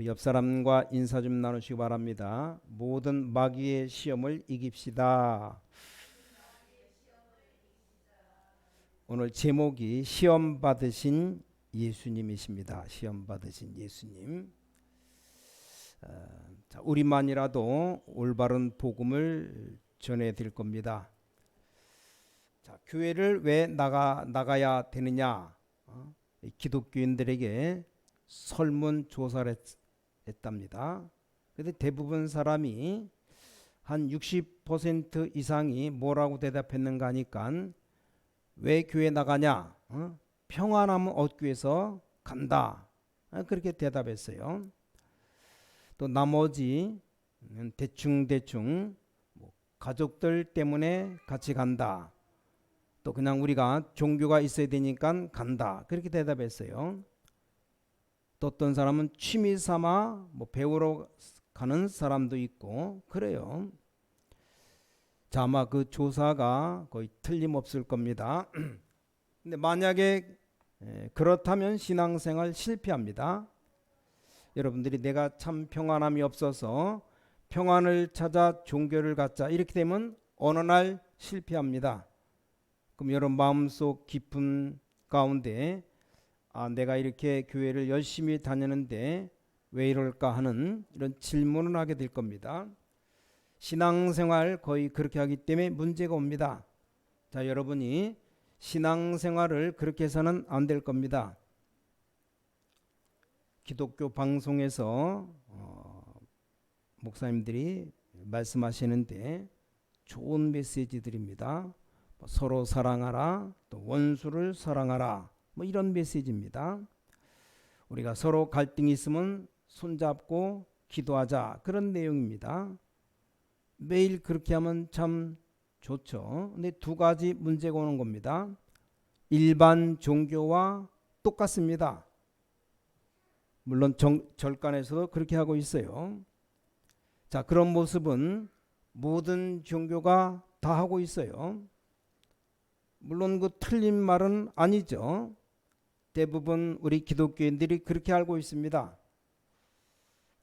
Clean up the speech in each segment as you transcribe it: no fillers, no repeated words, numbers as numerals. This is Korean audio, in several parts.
우리 옆 사람과 인사 좀 나누시기 바랍니다. 모든 마귀의 시험을 이깁시다. 오늘 제목이 시험 받으신 예수님이십니다. 시험 받으신 예수님. 우리만이라도 올바른 복음을 전해드릴 겁니다. 교회를 왜 나가야 되느냐? 기독교인들에게 설문조사를 했답니다. 그런데 대부분 사람이 한 60% 이상이 뭐라고 대답했는가 하니까 왜 교회 나가냐? 평안함을 얻기 위해서 간다. 그렇게 대답했어요. 또 나머지 대충 가족들 때문에 같이 간다. 또 그냥 우리가 종교가 있어야 되니까 간다. 그렇게 대답했어요. 또 어떤 사람은 취미 삼아 배우러 가는 사람도 있고 그래요. 아마 그 조사가 거의 틀림없을 겁니다. 근데 만약에 그렇다면 신앙생활 실패합니다. 여러분들이 내가 참 평안함이 없어서 평안을 찾아 종교를 갖자 이렇게 되면 어느 날 실패합니다. 그럼 여러분 마음속 깊은 가운데 내가 이렇게 교회를 열심히 다니는데 왜 이럴까 하는 이런 질문을 하게 될 겁니다. 신앙생활 거의 그렇게 하기 때문에 문제가 옵니다. 여러분이 신앙생활을 그렇게 해서는 안 될 겁니다. 기독교 방송에서 목사님들이 말씀하시는데 좋은 메시지들입니다. 서로 사랑하라, 또 원수를 사랑하라, 이런 메시지입니다. 우리가 서로 갈등이 있으면 손잡고 기도하자, 그런 내용입니다. 매일 그렇게 하면 참 좋죠. 근데 두 가지 문제가 오는 겁니다. 일반 종교와 똑같습니다. 물론 절간에서도 그렇게 하고 있어요. 그런 모습은 모든 종교가 다 하고 있어요. 물론 그 틀린 말은 아니죠. 대부분 우리 기독교인들이 그렇게 알고 있습니다.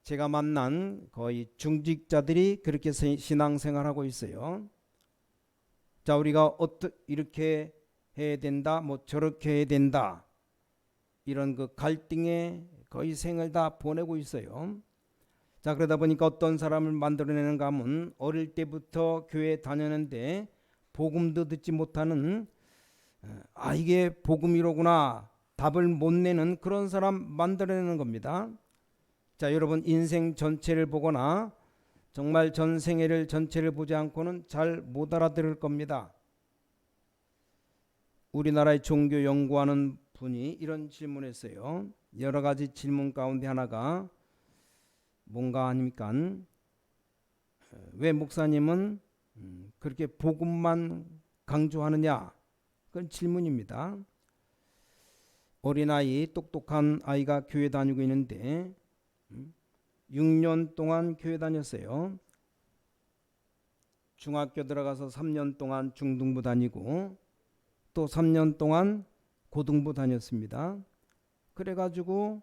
제가 만난 거의 중직자들이 그렇게 신앙생활하고 있어요. 우리가 이렇게 해야 된다, 저렇게 해야 된다, 이런 그 갈등에 거의 생을 다 보내고 있어요. 그러다 보니까 어떤 사람을 만들어내는가 하면 어릴 때부터 교회 다녔는데 복음도 듣지 못하는 이게 복음이로구나 답을 못 내는 그런 사람 만들어내는 겁니다. 여러분 인생 전체를 보거나 정말 전생애를 전체를 보지 않고는 잘 못 알아들을 겁니다. 우리나라의 종교 연구하는 분이 이런 질문했어요. 여러 가지 질문 가운데 하나가 뭔가 하니까 왜 목사님은 그렇게 복음만 강조하느냐? 그런 질문입니다. 어린아이 똑똑한 아이가 교회 다니고 있는데 6년 동안 교회 다녔어요. 중학교 들어가서 3년 동안 중등부 다니고 또 3년 동안 고등부 다녔습니다. 그래가지고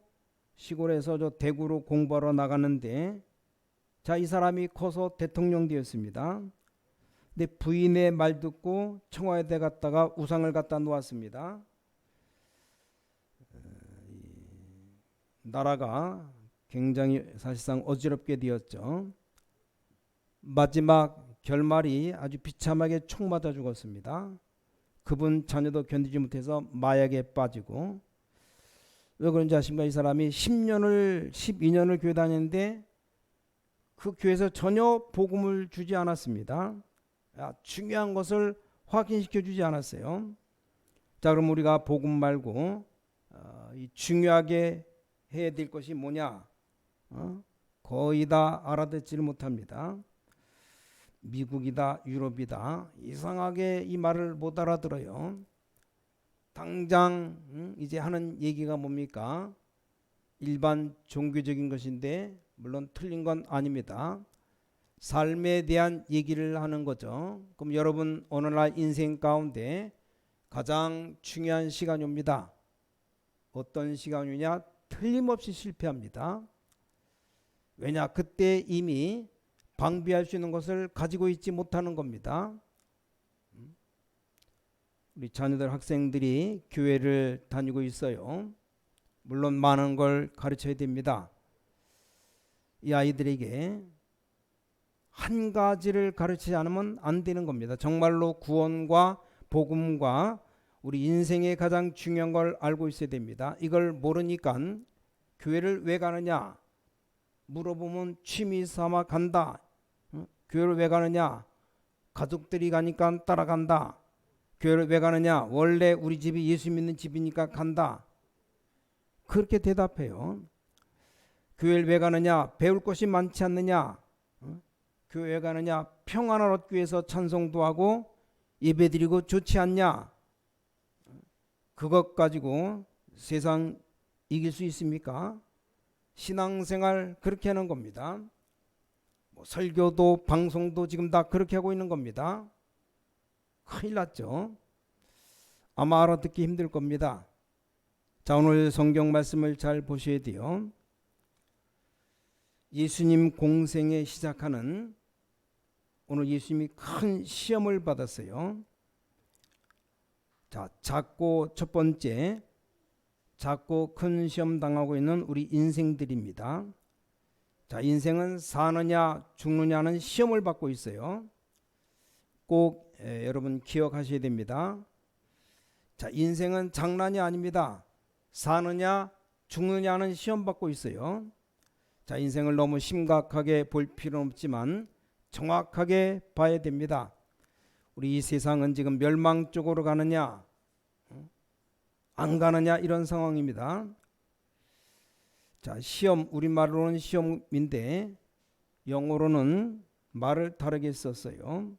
시골에서 대구로 공부하러 나갔는데 이 사람이 커서 대통령 되었습니다. 근데 부인의 말 듣고 청와대 갔다가 우상을 갖다 놓았습니다. 나라가 굉장히 사실상 어지럽게 되었죠. 마지막 결말이 아주 비참하게 총 맞아 죽었습니다. 그분 자녀도 견디지 못해서 마약에 빠지고. 왜 그런지 아십니까? 이 사람이 12년을 교회 다녔는데 그 교회에서 전혀 복음을 주지 않았습니다. 중요한 것을 확인시켜 주지 않았어요. 그럼 우리가 복음 말고 중요하게 해야 될 것이 뭐냐? 거의 다 알아듣지를 못합니다. 미국이다, 유럽이다, 이상하게 이 말을 못 알아들어요. 당장 이제 하는 얘기가 뭡니까? 일반 종교적인 것인데 물론 틀린 건 아닙니다. 삶에 대한 얘기를 하는 거죠. 그럼 여러분 오늘날 인생 가운데 가장 중요한 시간이 옵니다. 어떤 시간이냐? 틀림없이 실패합니다. 왜냐? 그때 이미 방비할 수 있는 것을 가지고 있지 못하는 겁니다. 우리 자녀들 학생들이 교회를 다니고 있어요. 물론 많은 걸 가르쳐야 됩니다. 이 아이들에게 한 가지를 가르치지 않으면 안 되는 겁니다. 정말로 구원과 복음과 우리 인생의 가장 중요한 걸 알고 있어야 됩니다. 이걸 모르니까 교회를 왜 가느냐 물어보면 취미 삼아 간다. 교회를 왜 가느냐? 가족들이 가니까 따라간다. 교회를 왜 가느냐? 원래 우리 집이 예수 믿는 집이니까 간다. 그렇게 대답해요. 교회를 왜 가느냐? 배울 것이 많지 않느냐? 교회 왜 가느냐? 평안을 얻기 위해서 찬송도 하고 예배드리고 좋지 않냐? 그것 가지고 세상 이길 수 있습니까? 신앙생활 그렇게 하는 겁니다. 설교도 방송도 지금 다 그렇게 하고 있는 겁니다. 큰일 났죠. 아마 알아듣기 힘들 겁니다. 자, 오늘 성경 말씀을 잘 보셔야 돼요. 예수님 공생에 시작하는 오늘 예수님이 큰 시험을 받았어요. 자, 작고 첫 번째 작고 큰 시험 당하고 있는 우리 인생들입니다. 자, 인생은 사느냐 죽느냐는 시험을 받고 있어요. 꼭 여러분 기억하셔야 됩니다. 자, 인생은 장난이 아닙니다. 사느냐 죽느냐는 시험 받고 있어요. 자, 인생을 너무 심각하게 볼 필요는 없지만 정확하게 봐야 됩니다. 우리 이 세상은 지금 멸망 쪽으로 가느냐 안 가느냐 이런 상황입니다. 자, 시험 우리말로는 시험인데 영어로는 말을 다르게 썼어요.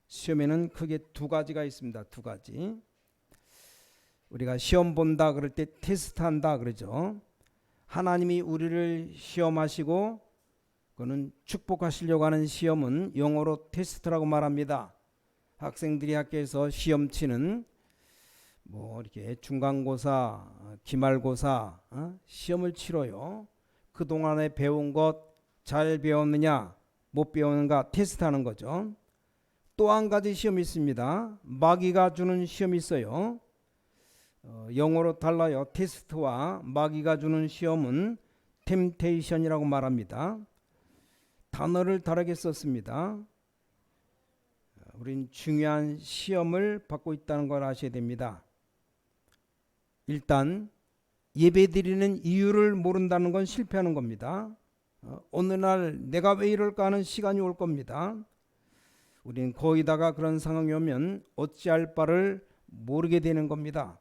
시험에는 크게 두 가지가 있습니다. 두 가지. 우리가 시험 본다 그럴 때 테스트한다 그러죠. 하나님이 우리를 시험하시고 그거는 축복하시려고 하는 시험은 영어로 테스트라고 말합니다. 학생들이 학교에서 시험 치는 이렇게 중간고사, 기말고사 시험을 치러요. 그동안에 배운 것 잘 배웠느냐 못 배웠는가 테스트하는 거죠. 또 한 가지 시험이 있습니다. 마귀가 주는 시험이 있어요. 영어로 달라요. 테스트와 마귀가 주는 시험은 템테이션이라고 말합니다. 단어를 다르게 썼습니다. 우린 중요한 시험을 받고 있다는 걸 아셔야 됩니다. 일단 예배드리는 이유를 모른다는 건 실패하는 겁니다. 어느 날 내가 왜 이럴까 하는 시간이 올 겁니다. 우리는 거기다가 그런 상황이 오면 어찌할 바를 모르게 되는 겁니다.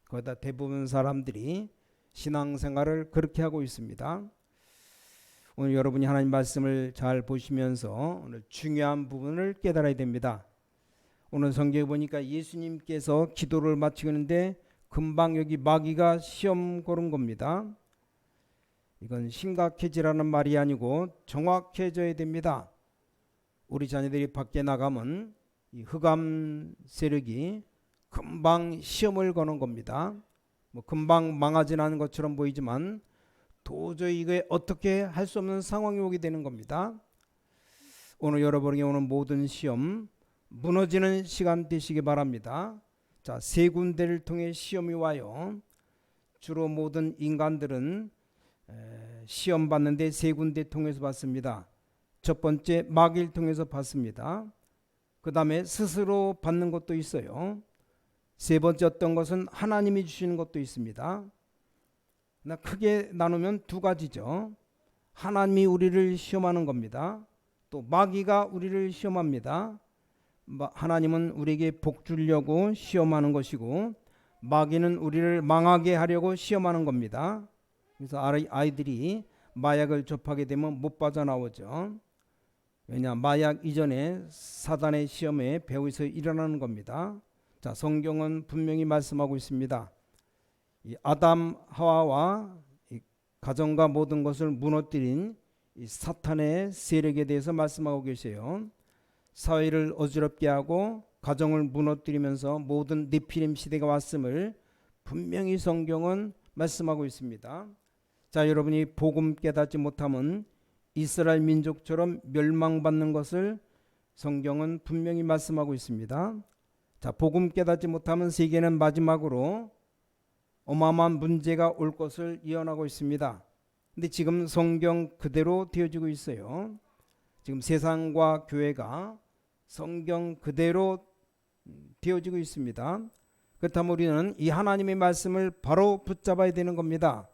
거기다 대부분 사람들이 신앙생활을 그렇게 하고 있습니다. 오늘 여러분이 하나님 말씀을 잘 보시면서 오늘 중요한 부분을 깨달아야 됩니다. 오늘 성경에 보니까 예수님께서 기도를 마치고 있는데 금방 여기 마귀가 시험 고른 겁니다. 이건 심각해지라는 말이 아니고 정확해져야 됩니다. 우리 자녀들이 밖에 나가면 이 흑암 세력이 금방 시험을 거는 겁니다. 금방 망하진 않은 것처럼 보이지만 도저히 이게 어떻게 할 수 없는 상황이 오게 되는 겁니다. 오늘 여러분에게 오는 모든 시험 무너지는 시간 되시기 바랍니다. 자, 세 군데를 통해 시험이 와요. 주로 모든 인간들은 시험 받는데 세 군데 통해서 받습니다. 첫 번째 마귀를 통해서 받습니다. 그 다음에 스스로 받는 것도 있어요. 세 번째 어떤 것은 하나님이 주시는 것도 있습니다. 크게 나누면 두 가지죠. 하나님이 우리를 시험하는 겁니다. 또 마귀가 우리를 시험합니다. 하나님은 우리에게 복 주려고 시험하는 것이고 마귀는 우리를 망하게 하려고 시험하는 겁니다. 그래서 아이들이 마약을 접하게 되면 못 빠져나오죠. 왜냐, 마약 이전에 사단의 시험에 배후에서 일어나는 겁니다. 자, 성경은 분명히 말씀하고 있습니다. 이 아담 하와와 이 가정과 모든 것을 무너뜨린 이 사탄의 세력에 대해서 말씀하고 계세요. 사회를 어지럽게 하고 가정을 무너뜨리면서 모든 네피림 시대가 왔음을 분명히 성경은 말씀하고 있습니다. 자, 여러분이 복음 깨닫지 못하면 이스라엘 민족처럼 멸망받는 것을 성경은 분명히 말씀하고 있습니다. 자, 복음 깨닫지 못하면 세계는 마지막으로 어마어마한 문제가 올 것을 예언하고 있습니다. 근데 지금 성경 그대로 되어지고 있어요. 지금 세상과 교회가 성경 그대로 되어지고 있습니다. 그렇다면 우리는 이 하나님의 말씀을 바로 붙잡아야 되는 겁니다.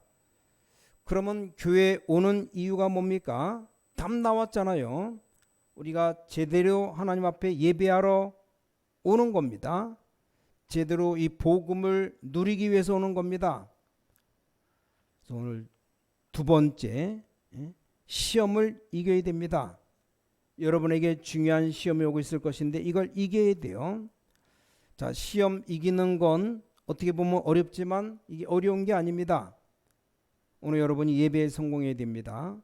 그러면 교회에 오는 이유가 뭡니까? 답 나왔잖아요. 우리가 제대로 하나님 앞에 예배하러 오는 겁니다. 제대로 이 복음을 누리기 위해서 오는 겁니다. 그래서 오늘 두 번째, 시험을 이겨야 됩니다. 여러분에게 중요한 시험이 오고 있을 것인데 이걸 이겨야 돼요. 자, 시험 이기는 건 어떻게 보면 어렵지만 이게 어려운 게 아닙니다. 오늘 여러분이 예배에 성공해야 됩니다.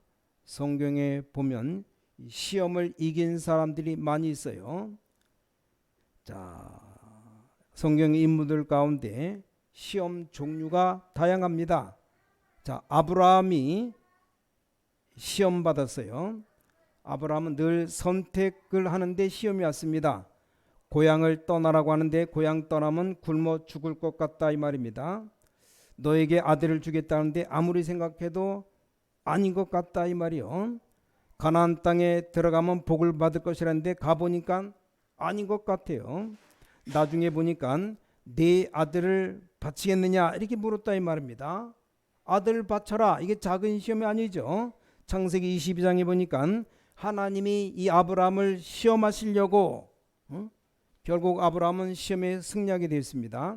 성경에 보면 시험을 이긴 사람들이 많이 있어요. 자, 성경의 인물들 가운데 시험 종류가 다양합니다. 자, 아브라함이 시험 받았어요. 아브라함은 늘 선택을 하는데 시험이 왔습니다. 고향을 떠나라고 하는데 고향 떠나면 굶어 죽을 것 같다 이 말입니다. 너에게 아들을 주겠다는데 아무리 생각해도 아닌 것 같다 이 말이요. 가나안 땅에 들어가면 복을 받을 것이라는데 가보니까 아닌 것 같아요. 나중에 보니까 네 아들을 바치겠느냐 이렇게 물었다 이 말입니다. 아들을 바쳐라, 이게 작은 시험이 아니죠. 창세기 22장에 보니까 하나님이 이 아브라함을 시험하시려고 결국 아브라함은 시험에 승리하게 되었습니다.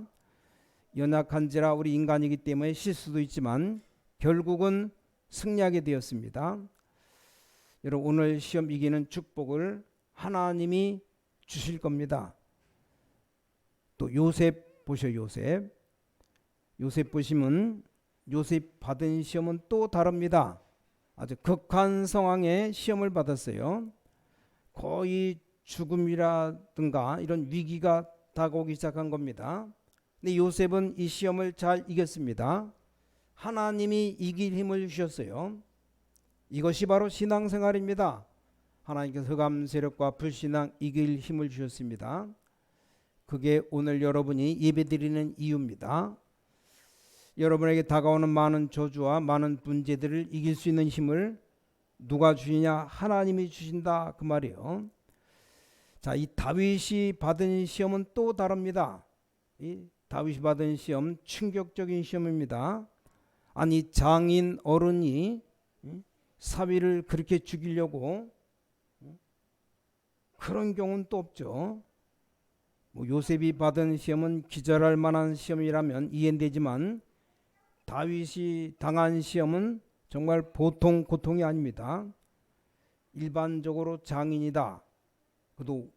연약한지라 우리 인간이기 때문에 실수도 있지만 결국은 승리하게 되었습니다. 여러분, 오늘 시험 이기는 축복을 하나님이 주실 겁니다. 또 요셉 보셔. 요셉 보시면 요셉 받은 시험은 또 다릅니다. 아주 극한 상황에 시험을 받았어요. 거의 죽음이라든가 이런 위기가 다가오기 시작한 겁니다. 근데 요셉은 이 시험을 잘 이겼습니다. 하나님이 이길 힘을 주셨어요. 이것이 바로 신앙생활입니다. 하나님께서 흑암 세력과 불신앙 이길 힘을 주셨습니다. 그게 오늘 여러분이 예배드리는 이유입니다. 여러분에게 다가오는 많은 저주와 많은 문제들을 이길 수 있는 힘을 누가 주시냐? 하나님이 주신다 그 말이에요. 자, 이 다윗이 받은 시험은 또 다릅니다. 이 다윗이 받은 시험 충격적인 시험입니다. 아니, 장인 어른이 사위를 그렇게 죽이려고 그런 경우는 또 없죠. 요셉이 받은 시험은 기절할 만한 시험이라면 이해되지만 다윗이 당한 시험은 정말 보통 고통이 아닙니다. 일반적으로 장인이다, 그도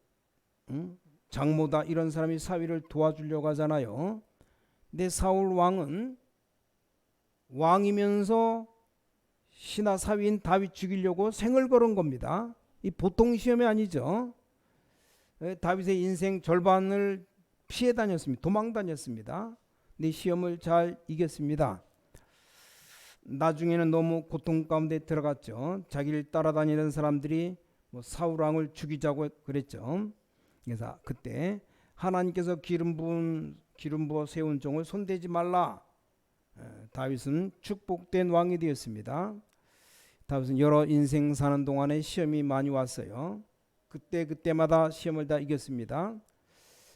장모다 이런 사람이 사위를 도와주려고 하잖아요. 근데 사울 왕은 왕이면서 신하 사위인 다윗 죽이려고 생을 걸은 겁니다. 이 보통 시험이 아니죠. 다윗의 인생 절반을 피해 다녔습니다. 도망 다녔습니다. 근데 시험을 잘 이겼습니다. 나중에는 너무 고통 가운데 들어갔죠. 자기를 따라다니는 사람들이 사울 왕을 죽이자고 그랬죠. 그래서 그때 하나님께서 기름 부어 세운 종을 손대지 말라. 다윗은 축복된 왕이 되었습니다. 다윗은 여러 인생 사는 동안에 시험이 많이 왔어요. 그때마다 시험을 다 이겼습니다.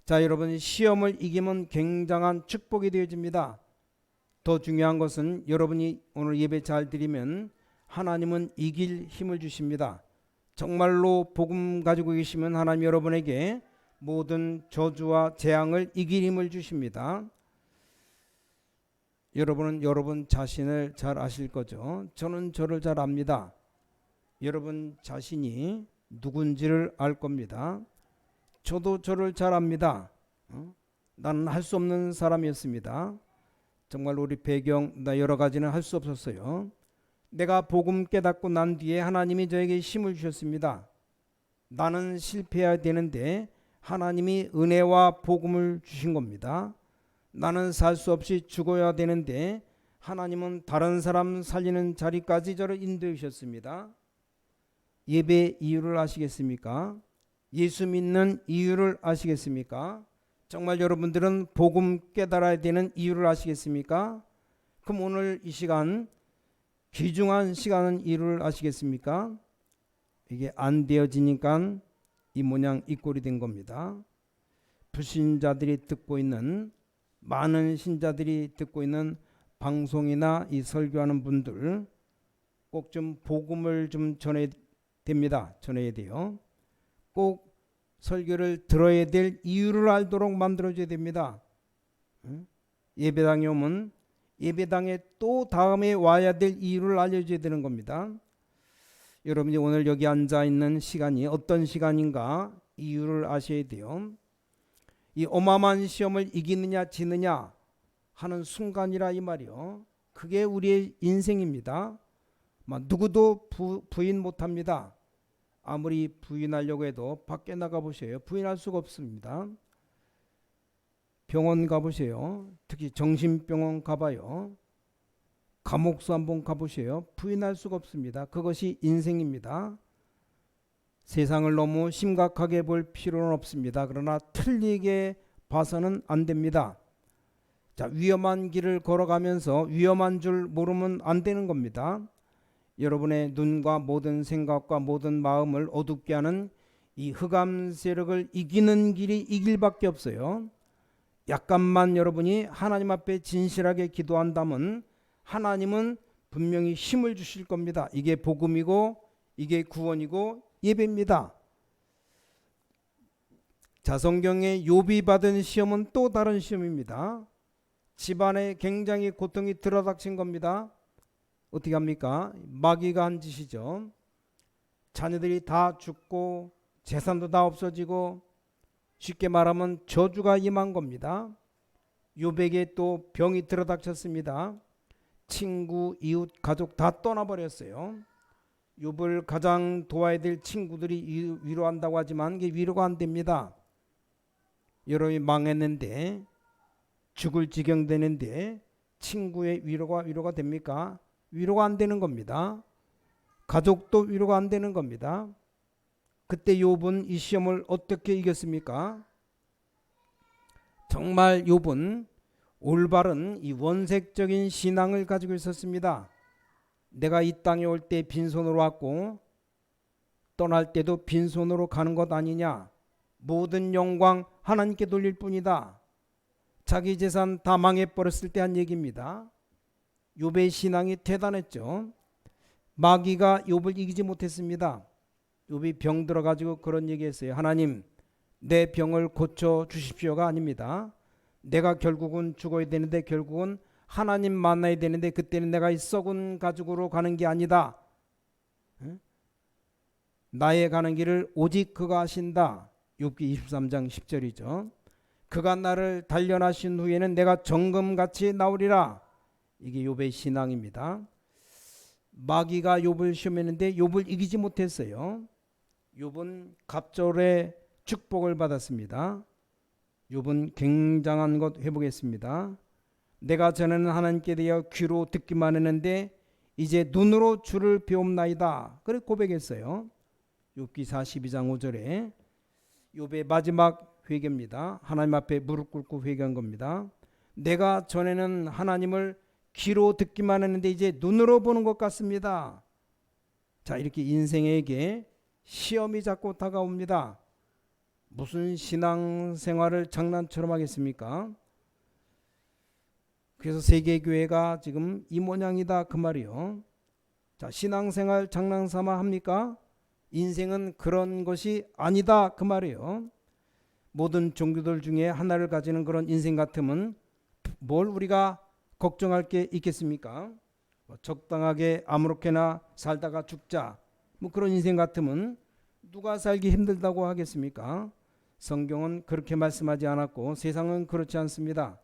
자, 여러분, 시험을 이기면 굉장한 축복이 되어집니다. 더 중요한 것은 여러분이 오늘 예배 잘 드리면 하나님은 이길 힘을 주십니다. 정말로 복음 가지고 계시면 하나님 여러분에게 모든 저주와 재앙을 이길 힘을 주십니다. 여러분은 여러분 자신을 잘 아실 거죠. 저는 저를 잘 압니다. 여러분 자신이 누군지를 알 겁니다. 저도 저를 잘 압니다. 나는 할 수 없는 사람이었습니다. 정말 우리 배경 나 여러 가지는 할 수 없었어요. 내가 복음 깨닫고 난 뒤에 하나님이 저에게 힘을 주셨습니다. 나는 실패해야 되는데 하나님이 은혜와 복음을 주신 겁니다. 나는 살 수 없이 죽어야 되는데 하나님은 다른 사람 살리는 자리까지 저를 인도해 주셨습니다. 예배 이유를 아시겠습니까? 예수 믿는 이유를 아시겠습니까? 정말 여러분들은 복음 깨달아야 되는 이유를 아시겠습니까? 그럼 오늘 이 시간, 귀중한 시간은 이유를 아시겠습니까? 이게 안 되어지니까 이 모양 이 꼴이 된 겁니다. 불신자들이 듣고 있는, 많은 신자들이 듣고 있는 방송이나 이 설교하는 분들 꼭 좀 복음을 좀 전해야 됩니다. 전해야 돼요. 꼭 설교를 들어야 될 이유를 알도록 만들어줘야 됩니다. 예배당에 오면 예배당에 또 다음에 와야 될 이유를 알려줘야 되는 겁니다. 여러분이 오늘 여기 앉아 있는 시간이 어떤 시간인가 이유를 아셔야 돼요. 이 어마어마한 시험을 이기느냐 지느냐 하는 순간이라 이 말이요. 그게 우리의 인생입니다. 누구도 부인 못합니다. 아무리 부인하려고 해도 밖에 나가 보세요. 부인할 수가 없습니다. 병원 가보세요. 특히 정신병원 가봐요. 감옥수 한번 가보세요. 부인할 수가 없습니다. 그것이 인생입니다. 세상을 너무 심각하게 볼 필요는 없습니다. 그러나 틀리게 봐서는 안 됩니다. 자, 위험한 길을 걸어가면서 위험한 줄 모르면 안 되는 겁니다. 여러분의 눈과 모든 생각과 모든 마음을 어둡게 하는 이 흑암 세력을 이기는 길이 이 길밖에 없어요. 약간만 여러분이 하나님 앞에 진실하게 기도한다면 하나님은 분명히 힘을 주실 겁니다. 이게 복음이고 이게 구원이고 예배입니다. 자, 성경에 욥이 받은 시험은 또 다른 시험입니다. 집안에 굉장히 고통이 들어닥친 겁니다. 어떻게 합니까? 마귀가 한 짓이죠. 자녀들이 다 죽고 재산도 다 없어지고 쉽게 말하면 저주가 임한 겁니다. 욥에게 또 병이 들어닥쳤습니다. 친구, 이웃, 가족 다 떠나버렸어요. 욥을 가장 도와야 될 친구들이 위로한다고 하지만 이게 위로가 안 됩니다. 여러분이 망했는데 죽을 지경 되는데 친구의 위로가 됩니까? 위로가 안 되는 겁니다. 가족도 위로가 안 되는 겁니다. 그때 욥은 이 시험을 어떻게 이겼습니까? 정말 욥은 올바른 이 원색적인 신앙을 가지고 있었습니다. 내가 이 땅에 올 때 빈손으로 왔고 떠날 때도 빈손으로 가는 것 아니냐. 모든 영광 하나님께 돌릴 뿐이다. 자기 재산 다 망해버렸을 때 한 얘기입니다. 욥의 신앙이 대단했죠. 마귀가 욥을 이기지 못했습니다. 욥이 병 들어가지고 그런 얘기했어요. 하나님, 내 병을 고쳐 주십시오가 아닙니다. 내가 결국은 죽어야 되는데 결국은 하나님 만나야 되는데 그때는 내가 이 썩은 가죽으로 가는 게 아니다. 나의 가는 길을 오직 그가 하신다. 욥기 23장 10절이죠. 그가 나를 단련하신 후에는 내가 정금같이 나오리라. 이게 욥의 신앙입니다. 마귀가 욥을 시험했는데 욥을 이기지 못했어요. 욥은 갑절의 축복을 받았습니다. 욥은 굉장한 것 회복했습니다. 내가 전에는 하나님께 대하여 귀로 듣기만 했는데 이제 눈으로 주를 배움나이다. 그렇게 고백했어요. 욥기 42장 5절에 욥의 마지막 회개입니다. 하나님 앞에 무릎 꿇고 회개한 겁니다. 내가 전에는 하나님을 귀로 듣기만 했는데 이제 눈으로 보는 것 같습니다. 자, 이렇게 인생에게 시험이 자꾸 다가옵니다. 무슨 신앙생활을 장난처럼 하겠습니까? 그래서 세계교회가 지금 이 모양이다 그 말이요. 자, 신앙생활 장난삼아 합니까? 인생은 그런 것이 아니다 그 말이에요. 모든 종교들 중에 하나를 가지는 그런 인생 같으면 뭘 우리가 걱정할 게 있겠습니까? 적당하게 아무렇게나 살다가 죽자, 그런 인생 같으면 누가 살기 힘들다고 하겠습니까? 성경은 그렇게 말씀하지 않았고 세상은 그렇지 않습니다.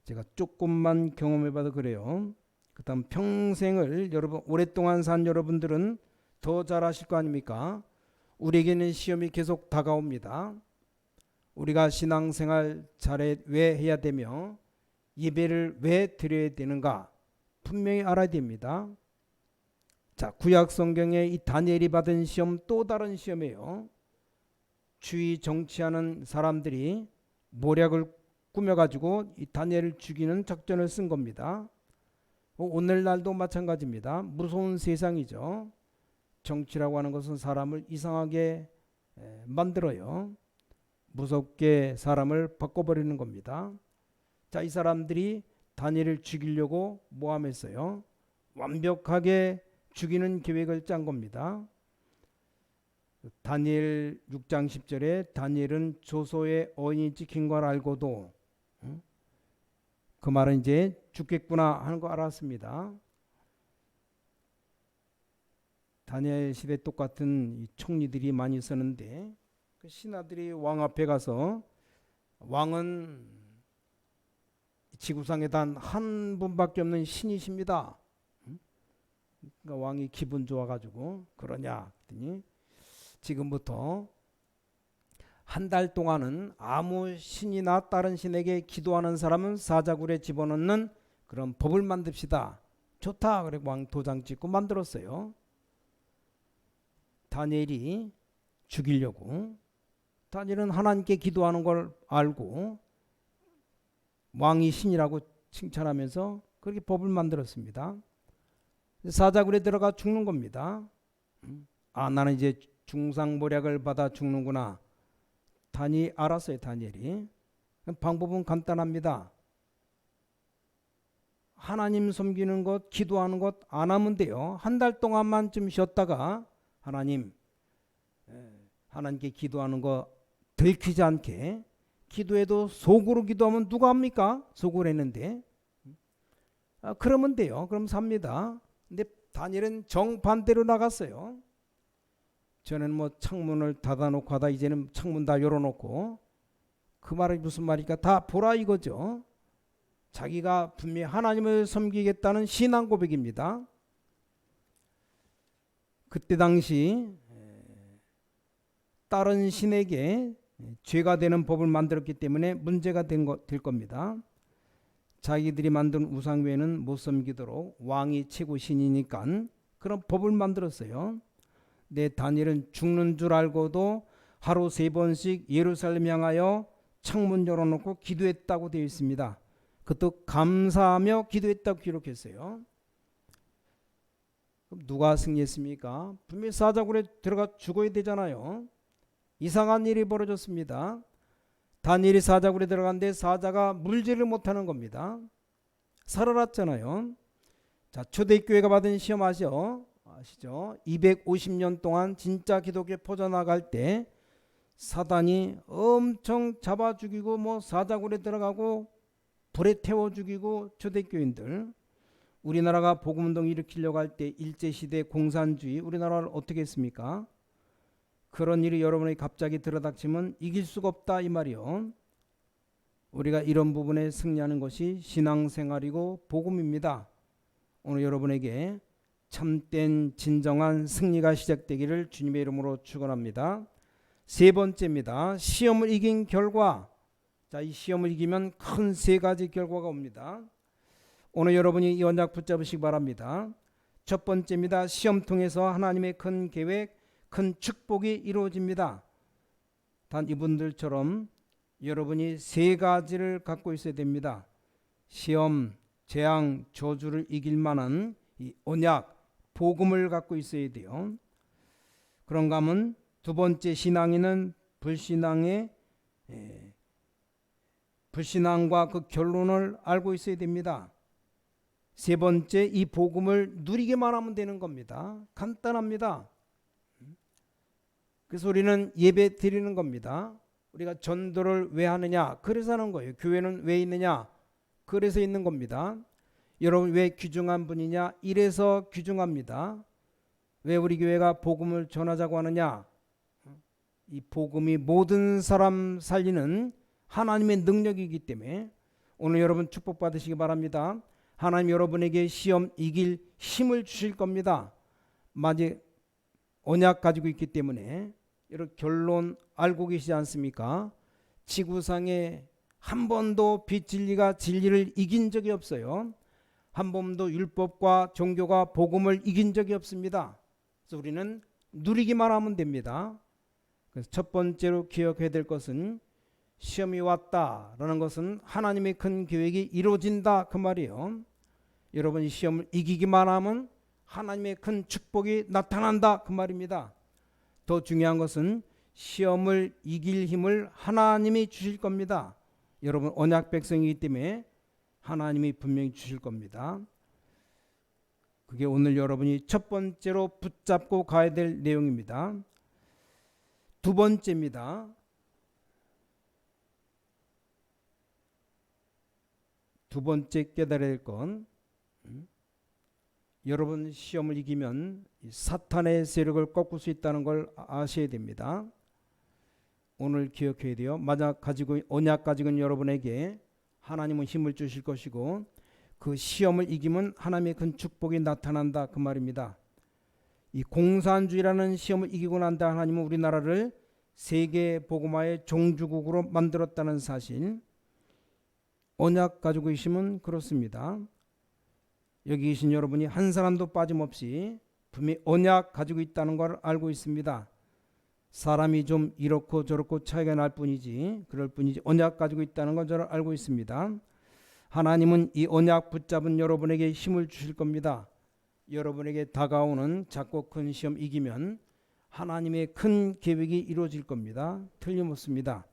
제가 조금만 경험해봐도 그래요. 그다음 평생을 여러분 오랫동안 산 여러분들은 더 잘 아실 거 아닙니까? 우리에게는 시험이 계속 다가옵니다. 우리가 신앙생활 왜 해야 되며 예배를 왜 드려야 되는가 분명히 알아야 됩니다. 자, 구약 성경에 이 다니엘이 받은 시험 또 다른 시험이에요. 주의 정치하는 사람들이 모략을 꾸며가지고 이 다니엘을 죽이는 작전을 쓴 겁니다. 오늘날도 마찬가지입니다. 무서운 세상이죠. 정치라고 하는 것은 사람을 이상하게 만들어요. 무섭게 사람을 바꿔버리는 겁니다. 자, 이 사람들이 다니엘을 죽이려고 모함했어요. 완벽하게 죽이는 계획을 짠 겁니다. 다니엘 6장 10절에 다니엘은 조소의 어인이 찍힌 걸 알고도 그 말은 이제 죽겠구나 하는 거 알았습니다. 다니엘 시대 똑같은 이 총리들이 많이 있었는데 그 신하들이 왕 앞에 가서 왕은 지구상에 단 한 분밖에 없는 신이십니다. 그러니까 왕이 기분 좋아가지고 그러냐 했더니 지금부터 한 달 동안은 아무 신이나 다른 신에게 기도하는 사람은 사자굴에 집어넣는 그런 법을 만듭시다. 좋다. 그래 왕 도장 찍고 만들었어요. 다니엘이 죽이려고. 다니엘은 하나님께 기도하는 걸 알고 왕이 신이라고 칭찬하면서 그렇게 법을 만들었습니다. 사자굴에 들어가 죽는 겁니다. 아, 나는 이제 중상모략을 받아 죽는구나. 알았어요. 다니엘이. 방법은 간단합니다. 하나님 섬기는 것, 기도하는 것 안 하면 돼요. 한 달 동안만 좀 쉬었다가 하나님께 기도하는 거 들키지 않게 기도해도 속으로 기도하면 누가 합니까? 속으로 했는데. 그러면 돼요. 그럼 삽니다. 근데 다니엘은 정반대로 나갔어요. 저는 뭐 창문을 닫아놓고 하다 이제는 창문 다 열어놓고 그 말이 무슨 말이니까 다 보라 이거죠. 자기가 분명히 하나님을 섬기겠다는 신앙 고백입니다. 그때 당시 다른 신에게 죄가 되는 법을 만들었기 때문에 문제가 될 겁니다. 자기들이 만든 우상 외에는 못 섬기도록 왕이 최고 신이니까 그런 법을 만들었어요. 내 다니엘은 죽는 줄 알고도 하루 3번씩 예루살렘 향하여 창문 열어놓고 기도했다고 되어 있습니다. 그것도 감사하며 기도했다고 기록했어요. 그럼 누가 승리했습니까? 분명히 사자굴에 들어가 죽어야 되잖아요. 이상한 일이 벌어졌습니다. 다니엘이 사자굴에 들어갔는데 사자가 물질을 못하는 겁니다. 살아났잖아요. 자, 초대교회가 받은 시험 아시죠? 250년 동안 진짜 기독교 퍼져나갈 때 사단이 엄청 잡아 죽이고 뭐 사자굴에 들어가고 불에 태워 죽이고 초대교인들. 우리나라가 복음운동 일으키려고 할 때 일제시대 공산주의 우리나라를 어떻게 했습니까? 그런 일이 여러분에게 갑자기 들어닥치면 이길 수가 없다 이 말이요. 우리가 이런 부분에 승리하는 것이 신앙생활이고 복음입니다. 오늘 여러분에게 참된 진정한 승리가 시작되기를 주님의 이름으로 축원합니다. 세 번째입니다. 시험을 이긴 결과. 자, 이 시험을 이기면 큰 3가지 결과가 옵니다. 오늘 여러분이 이 언약 붙잡으시기 바랍니다. 첫 번째입니다. 시험 통해서 하나님의 큰 계획, 큰 축복이 이루어집니다. 단 이분들처럼 여러분이 3가지를 갖고 있어야 됩니다. 시험, 재앙, 저주를 이길 만한 이 언약, 복음을 갖고 있어야 돼요. 그런가 하면 두 번째 신앙인은 불신앙과 그 결론을 알고 있어야 됩니다. 세 번째, 이 복음을 누리기만 하면 되는 겁니다. 간단합니다. 그래서 우리는 예배 드리는 겁니다. 우리가 전도를 왜 하느냐? 그래서 하는 거예요. 교회는 왜 있느냐? 그래서 있는 겁니다. 여러분 왜 귀중한 분이냐? 이래서 귀중합니다. 왜 우리 교회가 복음을 전하자고 하느냐? 이 복음이 모든 사람 살리는 하나님의 능력이기 때문에 오늘 여러분 축복받으시기 바랍니다. 하나님 여러분에게 시험 이길 힘을 주실 겁니다. 마치 언약 가지고 있기 때문에 여러분 결론 알고 계시지 않습니까? 지구상에 한 번도 비진리가 진리를 이긴 적이 없어요. 한 번도 율법과 종교가 복음을 이긴 적이 없습니다. 그래서 우리는 누리기만 하면 됩니다. 그래서 첫 번째로 기억해야 될 것은 시험이 왔다라는 것은 하나님의 큰 계획이 이루어진다 그 말이에요. 여러분이 시험을 이기기만 하면 하나님의 큰 축복이 나타난다 그 말입니다. 더 중요한 것은 시험을 이길 힘을 하나님이 주실 겁니다. 여러분 언약 백성이기 때문에 하나님이 분명히 주실 겁니다. 그게 오늘 여러분이 첫 번째로 붙잡고 가야 될 내용입니다. 두 번째입니다. 두 번째 깨달아야 될 건 여러분 시험을 이기면 사탄의 세력을 꺾을 수 있다는 걸 아셔야 됩니다. 오늘 기억해야 돼요. 만약 언약 가지고 있는 여러분에게 하나님은 힘을 주실 것이고 그 시험을 이기면 하나님의 큰 축복이 나타난다 그 말입니다. 이 공산주의라는 시험을 이기고 난 다음 하나님은 우리나라를 세계 복음화의 종주국으로 만들었다는 사실, 언약 가지고 계시면 그렇습니다. 여기 계신 여러분이 한 사람도 빠짐없이 분명히 언약 가지고 있다는 걸 알고 있습니다. 사람이 좀 이렇고 저렇고 차이가 날 뿐이지 언약 가지고 있다는 건 저를 알고 있습니다. 하나님은 이 언약 붙잡은 여러분에게 힘을 주실 겁니다. 여러분에게 다가오는 작고 큰 시험 이기면 하나님의 큰 계획이 이루어질 겁니다. 틀림없습니다.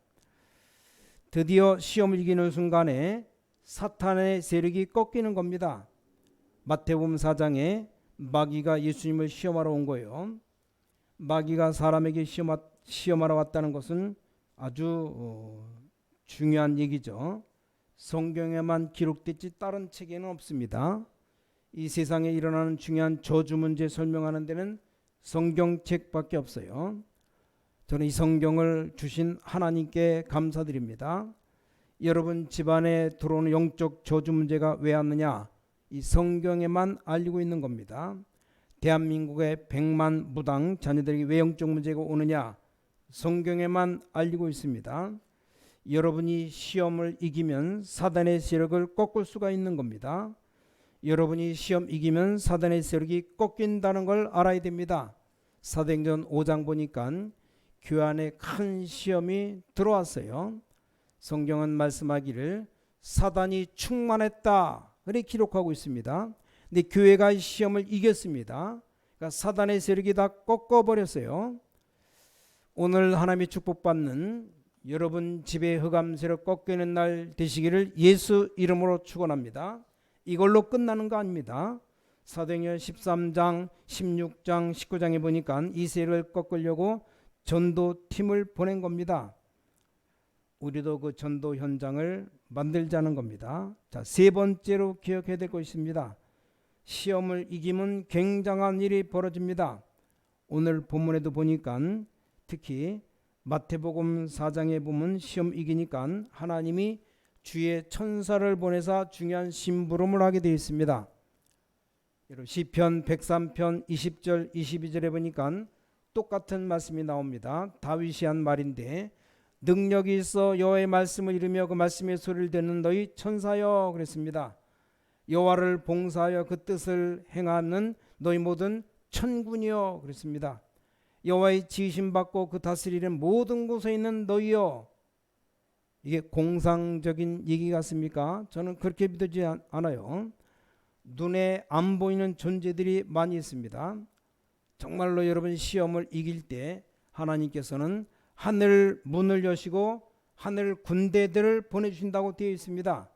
드디어 시험을 이기는 순간에 사탄의 세력이 꺾이는 겁니다. 마태복음 4장에 마귀가 예수님을 시험하러 온 거예요. 마귀가 사람에게 시험하러 왔다는 것은 아주 중요한 얘기죠. 성경에만 기록됐지 다른 책에는 없습니다. 이 세상에 일어나는 중요한 저주 문제 설명하는 데는 성경책밖에 없어요. 저는 이 성경을 주신 하나님께 감사드립니다. 여러분 집안에 들어오는 영적 저주 문제가 왜 왔느냐? 이 성경에만 알리고 있는 겁니다. 대한민국의 100만 무당 자녀들에게 왜 영적 문제가 오느냐? 성경에만 알리고 있습니다. 여러분이 시험을 이기면 사단의 세력을 꺾을 수가 있는 겁니다. 여러분이 시험 이기면 사단의 세력이 꺾인다는 걸 알아야 됩니다. 사도행전 5장 보니까 교회 안에 큰 시험이 들어왔어요. 성경은 말씀하기를 사단이 충만했다 그렇게 기록하고 있습니다. 근데 교회가 시험을 이겼습니다. 그러니까 사단의 세력이 다 꺾어버렸어요. 오늘 하나님의 축복받는 여러분 집의 흑암 세력 꺾이는 날 되시기를 예수 이름으로 축원합니다. 이걸로 끝나는 거 아닙니다. 사도행전 13장, 16장, 19장에 보니까 이 세력을 꺾으려고 전도팀을 보낸 겁니다. 우리도 그 전도 현장을 만들자는 겁니다. 자, 세 번째로 기억해야 될 것이 있습니다. 시험을 이기면 굉장한 일이 벌어집니다. 오늘 본문에도 보니까 특히 마태복음 4장에 보면 시험 이기니까 하나님이 주의 천사를 보내사 중요한 심부름을 하게 되어 있습니다. 시편 103편 20절 22절에 보니까 똑같은 말씀이 나옵니다. 다윗이 한 말인데 능력이 있어 여호와의 말씀을 이루며 그 말씀의 소리를 듣는 너희 천사여 그랬습니다. 여호와를 봉사하여 그 뜻을 행하는 너희 모든 천군이여 그랬습니다. 여호와의 지으심 받고 그 다스리는 모든 곳에 있는 너희여. 이게 공상적인 얘기 같습니까? 저는 그렇게 믿지 않아요. 눈에 안 보이는 존재들이 많이 있습니다. 정말로 여러분 시험을 이길 때 하나님께서는 하늘 문을 여시고 하늘 군대들을 보내주신다고 되어 있습니다.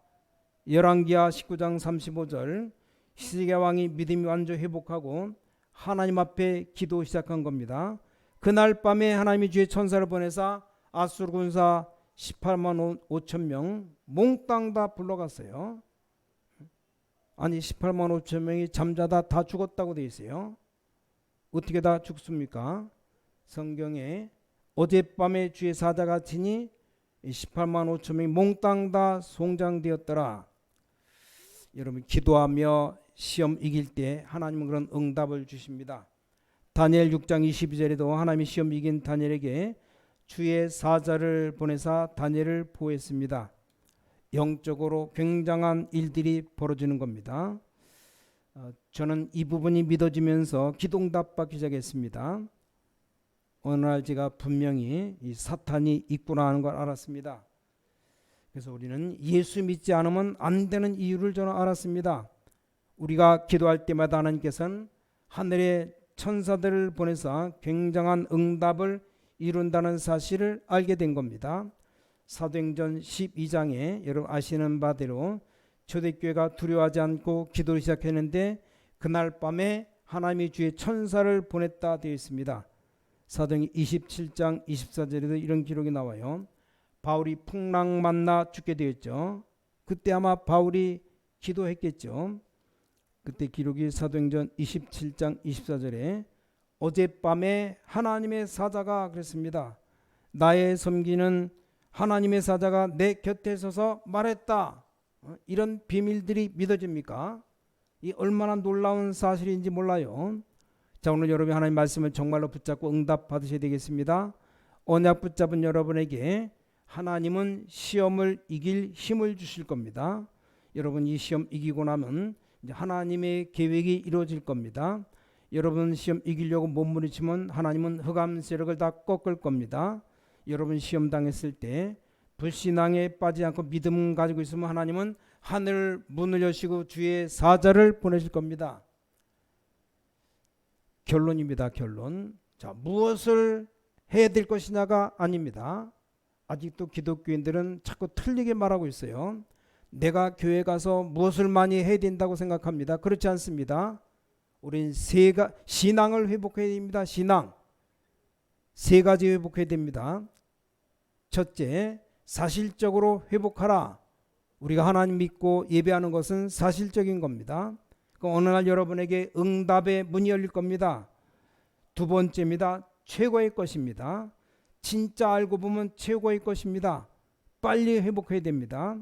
열왕기하 19장 35절 히스기야 왕이 믿음이 완전 회복하고 하나님 앞에 기도 시작한 겁니다. 그날 밤에 하나님이 주의 천사를 보내사 아수르 군사 18만 5천 명 몽땅 다 불러갔어요. 아니 18만 5천 명이 잠자다 다 죽었다고 되어 있어요. 어떻게 다 죽습니까? 성경에 어젯밤에 주의 사자가 치니 18만 5천 명이 몽땅 다 송장되었더라. 여러분 기도하며 시험 이길 때 하나님은 그런 응답을 주십니다. 다니엘 6장 22절에도 하나님이 시험 이긴 다니엘에게 주의 사자를 보내사 다니엘을 보호했습니다. 영적으로 굉장한 일들이 벌어지는 겁니다. 저는 이 부분이 믿어지면서 기도응답받기 시작했습니다. 어느 날 제가 분명히 이 사탄이 있구나 하는 걸 알았습니다. 그래서 우리는 예수 믿지 않으면 안 되는 이유를 저는 알았습니다. 우리가 기도할 때마다 하나님께서는 하늘의 천사들을 보내서 굉장한 응답을 이룬다는 사실을 알게 된 겁니다. 사도행전 12장에 여러분 아시는 바대로 초대교회가 두려워하지 않고 기도를 시작했는데 그날 밤에 하나님이 주의 천사를 보냈다 되어 있습니다. 사도행전 27장 24절에도 이런 기록이 나와요. 바울이 풍랑 만나 죽게 되었죠. 그때 아마 바울이 기도했겠죠. 그때 기록이 사도행전 27장 24절에 어젯밤에 하나님의 사자가 그랬습니다. 나의 섬기는 하나님의 사자가 내 곁에 서서 말했다. 이런 비밀들이 믿어집니까? 이 얼마나 놀라운 사실인지 몰라요. 자, 오늘 여러분이 하나님 말씀을 정말로 붙잡고 응답 받으셔야 되겠습니다. 언약 붙잡은 여러분에게 하나님은 시험을 이길 힘을 주실 겁니다. 여러분 이 시험 이기고 나면 이제 하나님의 계획이 이루어질 겁니다. 여러분 시험 이기려고 몸부림치면 하나님은 흑암 세력을 다 꺾을 겁니다. 여러분 시험 당했을 때 불신앙에 빠지지 않고 믿음 가지고 있으면 하나님은 하늘 문을 여시고 주의 사자를 보내실 겁니다. 결론입니다. 결론. 자, 무엇을 해야 될 것이냐가 아닙니다. 아직도 기독교인들은 자꾸 틀리게 말하고 있어요. 내가 교회 가서 무엇을 많이 해야 된다고 생각합니다. 그렇지 않습니다. 우린 신앙을 회복해야 됩니다. 신앙. 세 가지 회복해야 됩니다. 첫째, 사실적으로 회복하라. 우리가 하나님 믿고 예배하는 것은 사실적인 겁니다. 어느 날 여러분에게 응답의 문이 열릴 겁니다. 두 번째입니다. 최고의 것입니다. 진짜 알고 보면 최고의 것입니다. 빨리 회복해야 됩니다.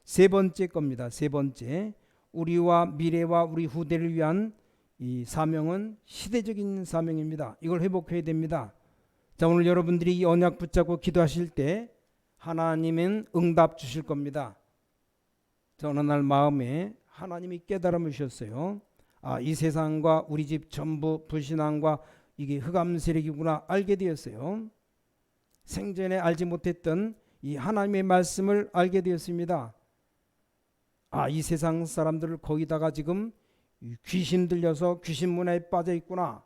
세 번째 겁니다. 세 번째, 우리와 미래와 우리 후대를 위한 이 사명은 시대적인 사명입니다. 이걸 회복해야 됩니다. 자, 오늘 여러분들이 이 언약 붙잡고 기도하실 때 하나님은 응답 주실 겁니다. 자, 어느 날 마음에 하나님이 깨달음을 주셨어요. 아, 이 세상과 우리 집 전부 불신앙과 이게 흑암 세력이구나 알게 되었어요. 생전에 알지 못했던 이 하나님의 말씀을 알게 되었습니다. 아, 이 세상 사람들을 거기다가 지금 귀신 들려서 귀신 문화에 빠져 있구나.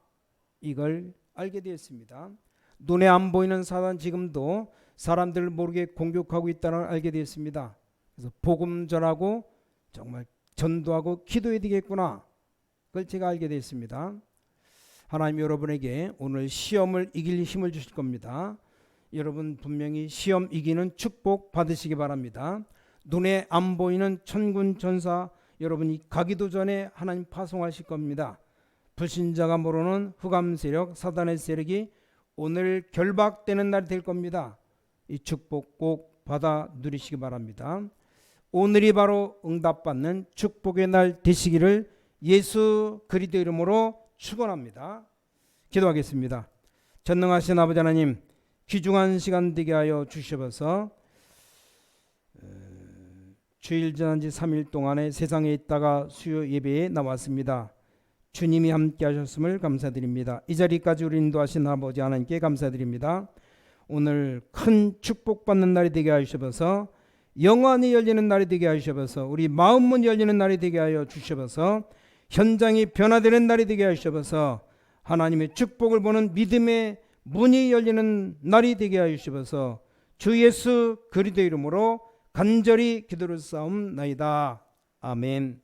이걸 알게 되었습니다. 눈에 안 보이는 사단 지금도 사람들을 모르게 공격하고 있다는 걸 알게 되었습니다. 그래서 복음 전하고 정말 전도하고 기도해야 되겠구나. 그걸 제가 알게 되었습니다. 하나님 여러분에게 오늘 시험을 이길 힘을 주실 겁니다. 여러분 분명히 시험 이기는 축복 받으시기 바랍니다. 눈에 안 보이는 천군 천사 여러분이 가기도 전에 하나님 파송하실 겁니다. 불신자가 모르는 흑암 세력 사단의 세력이 오늘 결박되는 날이 될 겁니다. 이 축복 꼭 받아 누리시기 바랍니다. 오늘이 바로 응답받는 축복의 날 되시기를 예수 그리스도 이름으로 축원합니다. 기도하겠습니다. 전능하신 아버지 하나님, 귀중한 시간 되게 하여 주셔서 주일 지난 지 3일 동안에 세상에 있다가 수요 예배에 나왔습니다. 주님이 함께 하셨음을 감사드립니다. 이 자리까지 우리 인도하신 아버지 하나님께 감사드립니다. 오늘 큰 축복받는 날이 되게 하셔서 영안이 열리는 날이 되게 하셔서 우리 마음문 열리는 날이 되게 하여 주셔서 현장이 변화되는 날이 되게 하셔서 하나님의 축복을 보는 믿음의 문이 열리는 날이 되게 하셔서 주 예수 그리스도 이름으로 간절히 기도를 싸움나이다. 아멘.